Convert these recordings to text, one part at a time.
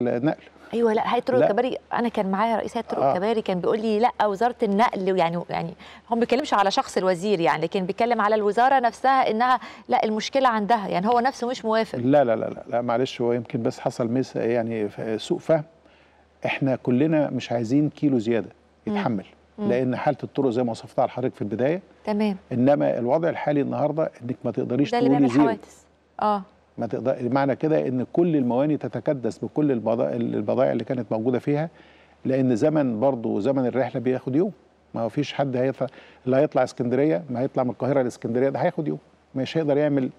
النقل. ايوه، لا هيئه الطرق لا. الكباري انا كان معايا رئيس هيئه الطرق الكباري كان بيقول لي لا وزاره النقل، يعني هو ما بيتكلمش على شخص الوزير يعني، لكن بيتكلم على الوزاره نفسها انها لا المشكله عندها، يعني هو نفسه مش موافق. لا لا لا لا, لا معلش، هو يمكن بس حصل يعني سوء فهم. احنا كلنا مش عايزين كيلو زياده يتحمل، لان حاله الطرق زي ما وصفتها لحضرتك في البدايه. تمام. انما الوضع الحالي النهارده انك ما تقدريش ده اللي تقولي بيعمل زيرو. حوادث. ما تقدر، معنى كده ان كل المواني تتكدس بكل البضائع اللي كانت موجوده فيها، لان زمن برضه زمن الرحله بياخد يوم. ما فيش حد هيطلع، اللي هيطلع اسكندريه ما هيطلع من القاهره لاسكندريه ده هياخد يوم، مش هيقدر يعمل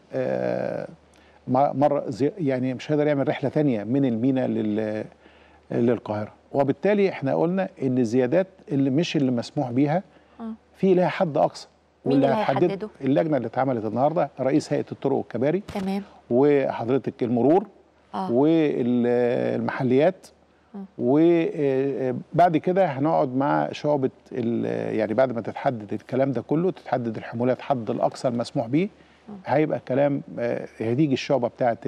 مره يعني مش هيقدر يعمل رحله ثانيه من المينا للقاهره. وبالتالي احنا قلنا ان الزيادات اللي مسموح بيها في لها حد اقصى. مين اللي هيحدده؟ اللجنه اللي اتعملت النهارده، رئيس هيئه الطرق والكباري، تمام، وحضرتك المرور والمحليات، وبعد كده هنقعد مع شعبة يعني بعد ما تتحدد الكلام ده كله، تتحدد الحمولات حد الأقصى المسموح به، هيبقى كلام هتيجي الشعبة بتاعة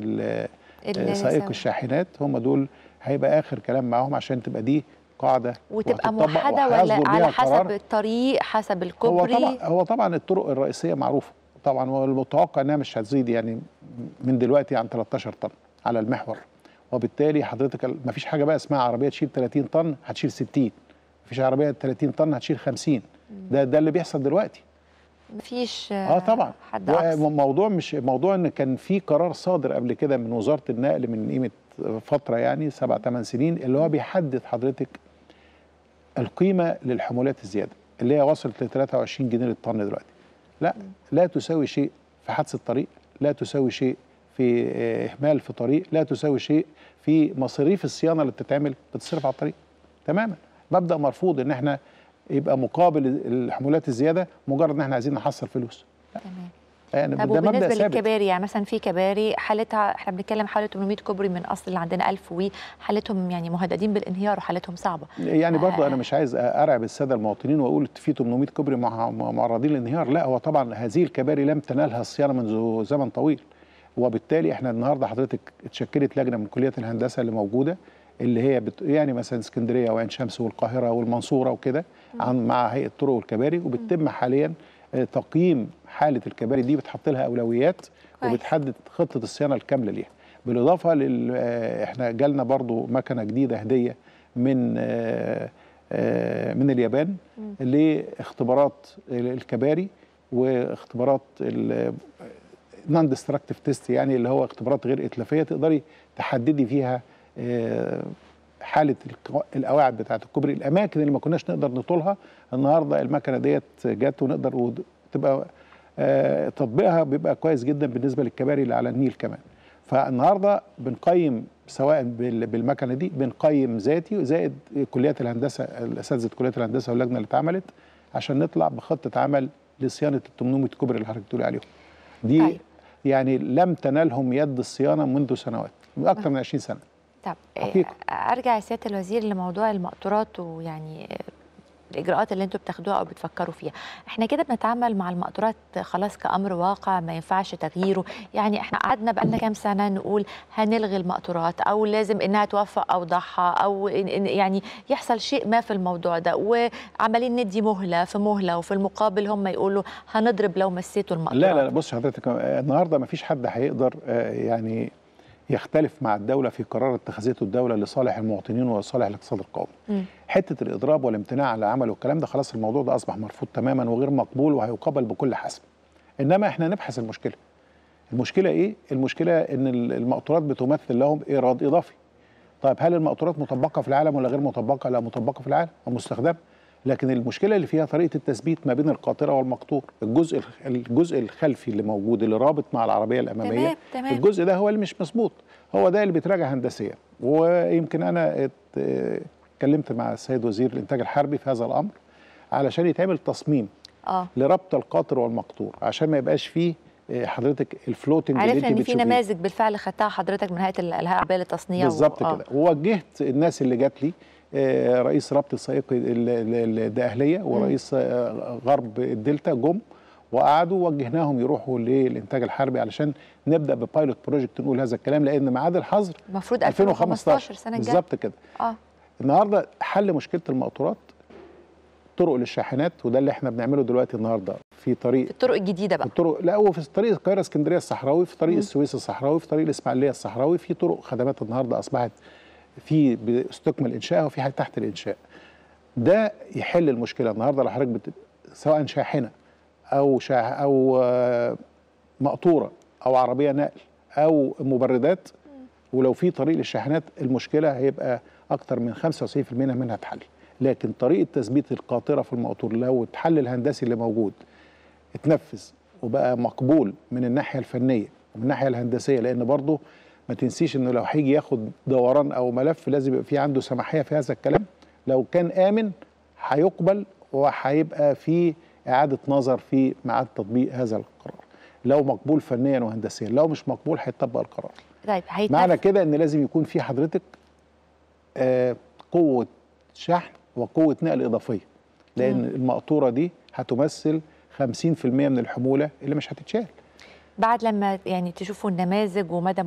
سائق الشاحنات، هم دول هيبقى آخر كلام معاهم عشان تبقى دي قاعدة وتبقى موحدة، ولا على حسب الطريق حسب الكوبري؟ هو طبعا الطرق الرئيسية معروفة طبعا، والمتوقع انها مش هتزيد يعني من دلوقتي عن 13 طن على المحور. وبالتالي حضرتك ما فيش حاجه بقى اسمها عربيه تشيل 30 طن هتشيل 60، ما فيش عربيه 30 طن هتشيل 50. ده اللي بيحصل دلوقتي. ما فيش طبعا حد أقصى. موضوع مش موضوع ان كان في قرار صادر قبل كده من وزاره النقل من قيمه فتره يعني 7 8 سنين، اللي هو بيحدد حضرتك القيمه للحمولات الزياده اللي هي وصلت ل 23 جنيه للطن دلوقتي. لا تساوي شيء في حادث الطريق، لا تساوي شيء في إهمال في طريق، لا تساوي شيء في مصاريف الصيانة اللي بتتعمل بتصرف على الطريق تماما. مبدأ مرفوض ان احنا يبقى مقابل الحمولات الزيادة مجرد ان احنا عايزين نحصل فلوس. تمام. يعني طب وبالنسبه للكباري، يعني مثلا في كباري حالتها احنا بنتكلم حوالي 800 كوبري من اصل اللي عندنا 1000 وحالتهم يعني مهددين بالانهيار وحالتهم صعبه. يعني برضه انا مش عايز ارعب الساده المواطنين واقول في 800 كوبري معرضين للانهيار، لا، هو طبعا هذه الكباري لم تنالها الصيانه منذ زمن طويل. وبالتالي احنا النهارده حضرتك اتشكلت لجنه من كليه الهندسه اللي موجوده، اللي هي يعني مثلا اسكندريه وعين شمس والقاهره والمنصوره وكده، مع هيئه الطرق والكباري، وبتتم حاليا تقييم حاله الكباري دي، بتحط لها اولويات وبتحدد خطه الصيانه الكامله ليها. بالاضافه احنا جالنا برضو مكنه جديده هديه من اليابان لاختبارات الكباري واختبارات نون ديستركتيف تيست، يعني اللي هو اختبارات غير اتلافيه تقدري تحددي فيها حاله القواعد بتاعه الكوبري، الاماكن اللي ما كناش نقدر نطولها. النهارده المكنه ديت جت ونقدر تبقى تطبيقها بيبقى كويس جدا بالنسبه للكباري اللي على النيل كمان. فالنهارده بنقيم سواء بالمكنه دي، بنقيم ذاتي زائد كليات الهندسه، اساتذه كليات الهندسه واللجنه اللي اتعملت عشان نطلع بخطه عمل لصيانه ال 800 كوبري اللي حضرتك بتقولي عليهم. دي يعني لم تنالهم يد الصيانه منذ سنوات، اكثر من 20 سنه. طب ارجع يا سياده الوزير لموضوع المقطورات، ويعني الاجراءات اللي انتم بتاخدوها او بتفكروا فيها. احنا كده بنتعامل مع المقطورات خلاص كامر واقع ما ينفعش تغييره، يعني احنا قعدنا بقالنا كام سنه نقول هنلغي المقطورات او لازم انها توفق اوضاعها او يعني يحصل شيء ما في الموضوع ده، وعمالين ندي مهله في مهله، وفي المقابل هم يقولوا هنضرب لو مسيتوا المقطورات. لا بص حضرتك، النهارده ما فيش حد هيقدر يعني يختلف مع الدولة في قرار اتخذته الدولة لصالح المواطنين وصالح الاقتصاد القومي. حتة الإضراب والامتناع عن العمل والكلام ده خلاص الموضوع ده أصبح مرفوض تماما وغير مقبول وهيقابل بكل حسم. إنما إحنا نبحث المشكلة. المشكلة إيه؟ المشكلة إن المقطورات بتمثل لهم إيراد إضافي. طيب هل المقطورات مطبقة في العالم ولا غير مطبقة؟ لا، مطبقة في العالم ومستخدمة. لكن المشكلة اللي فيها طريقة التثبيت ما بين القاطرة والمقطور، الجزء الخلفي اللي موجود اللي رابط مع العربية الأمامية، تمام. الجزء ده هو اللي مش مظبوط، هو ده اللي بيتراجع هندسيا. ويمكن أنا اتكلمت مع السيد وزير الإنتاج الحربي في هذا الأمر علشان يتعمل تصميم لربط القاطر والمقطور عشان ما يبقاش فيه حضرتك الفلوتنج اللي انت بتشوفيه. عرفنا ان في نماذج بالفعل خدتها حضرتك من هيئه العربيه للتصنيع بالظبط كده. ووجهت الناس اللي جات لي، رئيس رابطه السائق الدقهليه ورئيس غرب الدلتا جم وقعدوا وجهناهم يروحوا للانتاج الحربي علشان نبدا ببايلوت بروجكت نقول هذا الكلام، لان ميعاد الحظر المفروض 2015 السنه الجايه بالظبط كده. النهارده حل مشكله المقطورات طرق للشاحنات، وده اللي احنا بنعمله دلوقتي النهارده في الطرق الجديده بقى. الطرق، لا، وفي طريق القاهره اسكندريه الصحراوي، في طريق السويس الصحراوي، في طريق الاسماعيليه الصحراوي، في طرق خدمات النهارده اصبحت في بيستكمل انشائها وفي حاجه تحت الانشاء. ده يحل المشكله النهارده. لو حضرتك سواء شاحنه او مقطوره او عربيه نقل او مبردات، ولو في طريق للشاحنات المشكله هيبقى اكتر من 95% منها اتحل. لكن طريقه تثبيت القاطره في المقطور لو الحل الهندسي اللي موجود اتنفذ وبقى مقبول من الناحيه الفنيه ومن الناحيه الهندسيه، لان برضه ما تنسيش انه لو هيجي ياخد دوران او ملف لازم يبقى في عنده سماحيه في هذا الكلام. لو كان امن هيقبل وهيبقى في اعاده نظر في ميعاد تطبيق هذا القرار، لو مقبول فنيا وهندسيا. لو مش مقبول هيطبق القرار. طيب معنى كده ان لازم يكون في حضرتك قوه شحن وقوه نقل اضافيه، لان المقطوره دي هتمثل 50% من الحموله اللي مش هتتشال. بعد لما يعني تشوفوا النماذج ومدى